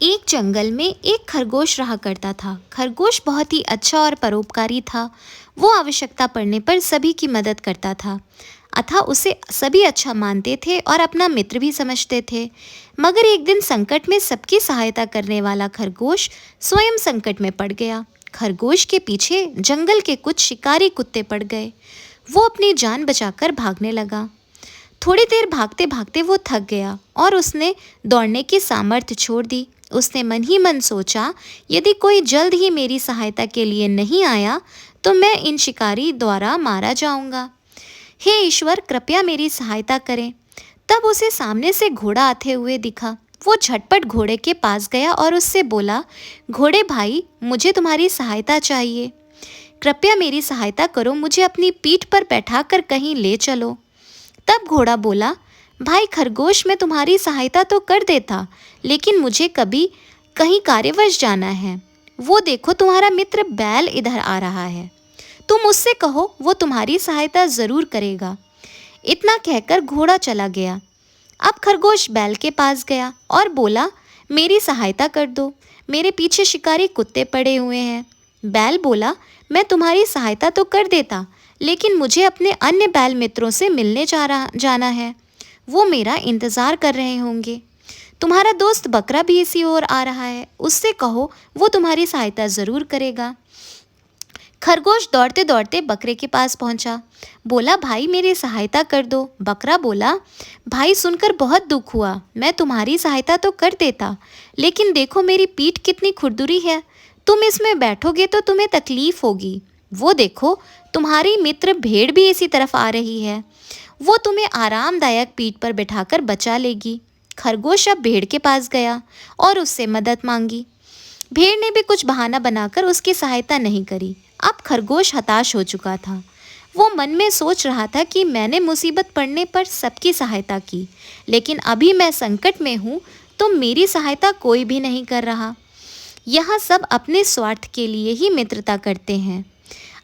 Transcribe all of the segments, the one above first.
एक जंगल में एक खरगोश रहा करता था। खरगोश बहुत ही अच्छा और परोपकारी था। वो आवश्यकता पड़ने पर सभी की मदद करता था। अतः उसे सभी अच्छा मानते थे और अपना मित्र भी समझते थे। मगर एक दिन संकट में सबकी सहायता करने वाला खरगोश स्वयं संकट में पड़ गया। खरगोश के पीछे जंगल के कुछ शिकारी कुत्ते पड़ गए। वो अपनी जान बचाकर भागने लगा। थोड़ी देर भागते भागते वो थक गया और उसने दौड़ने की सामर्थ्य छोड़ दी। उसने मन ही मन सोचा, यदि कोई जल्द ही मेरी सहायता के लिए नहीं आया तो मैं इन शिकारी द्वारा मारा जाऊंगा। हे ईश्वर, कृपया मेरी सहायता करें। तब उसे सामने से घोड़ा आते हुए दिखा। वो झटपट घोड़े के पास गया और उससे बोला, घोड़े भाई, मुझे तुम्हारी सहायता चाहिए। कृपया मेरी सहायता करो, मुझे अपनी पीठ पर बैठाकर कहीं ले चलो। तब घोड़ा बोला, भाई खरगोश, मैं तुम्हारी सहायता तो कर देता, लेकिन मुझे कभी कहीं कार्यवश जाना है। वो देखो, तुम्हारा मित्र बैल इधर आ रहा है। तुम उससे कहो, वो तुम्हारी सहायता जरूर करेगा। इतना कहकर घोड़ा चला गया। अब खरगोश बैल के पास गया और बोला, मेरी सहायता कर दो, मेरे पीछे शिकारी कुत्ते पड़े हुए हैं। बैल बोला, मैं तुम्हारी सहायता तो कर देता, लेकिन मुझे अपने अन्य बैल मित्रों से मिलने जाना है। वो मेरा इंतज़ार कर रहे होंगे। तुम्हारा दोस्त बकरा भी इसी ओर आ रहा है, उससे कहो, वो तुम्हारी सहायता ज़रूर करेगा। खरगोश दौड़ते दौड़ते बकरे के पास पहुंचा। बोला, भाई मेरी सहायता कर दो। बकरा बोला, भाई सुनकर बहुत दुख हुआ, मैं तुम्हारी सहायता तो कर देता, लेकिन देखो मेरी पीठ कितनी खुरदुरी है, तुम इसमें बैठोगे तो तुम्हें तकलीफ होगी। वो देखो, तुम्हारी मित्र भेड़ भी इसी तरफ आ रही है, वो तुम्हें आरामदायक पीठ पर बिठाकर बचा लेगी। खरगोश अब भेड़ के पास गया और उससे मदद मांगी। भेड़ ने भी कुछ बहाना बनाकर उसकी सहायता नहीं करी। अब खरगोश हताश हो चुका था। वो मन में सोच रहा था कि मैंने मुसीबत पड़ने पर सबकी सहायता की, लेकिन अभी मैं संकट में हूँ तो मेरी सहायता कोई भी नहीं कर रहा। यहाँ सब अपने स्वार्थ के लिए ही मित्रता करते हैं।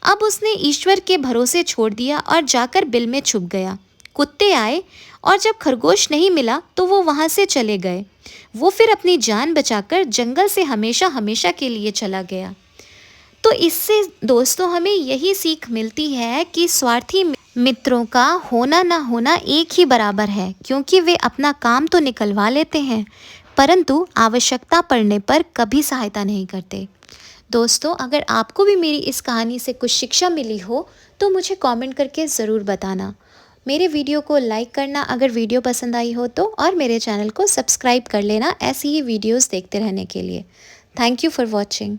अब उसने ईश्वर के भरोसे छोड़ दिया और जाकर बिल में छुप गया। कुत्ते आए और जब खरगोश नहीं मिला तो वो वहाँ से चले गए। वो फिर अपनी जान बचाकर जंगल से हमेशा हमेशा के लिए चला गया। तो इससे दोस्तों हमें यही सीख मिलती है कि स्वार्थी मित्रों का होना ना होना एक ही बराबर है, क्योंकि वे अपना काम तो निकलवा लेते हैं, परंतु आवश्यकता पड़ने पर कभी सहायता नहीं करते। दोस्तों, अगर आपको भी मेरी इस कहानी से कुछ शिक्षा मिली हो तो मुझे कमेंट करके ज़रूर बताना। मेरे वीडियो को लाइक करना अगर वीडियो पसंद आई हो तो, और मेरे चैनल को सब्सक्राइब कर लेना ऐसी ही वीडियोस देखते रहने के लिए। Thank you for watching.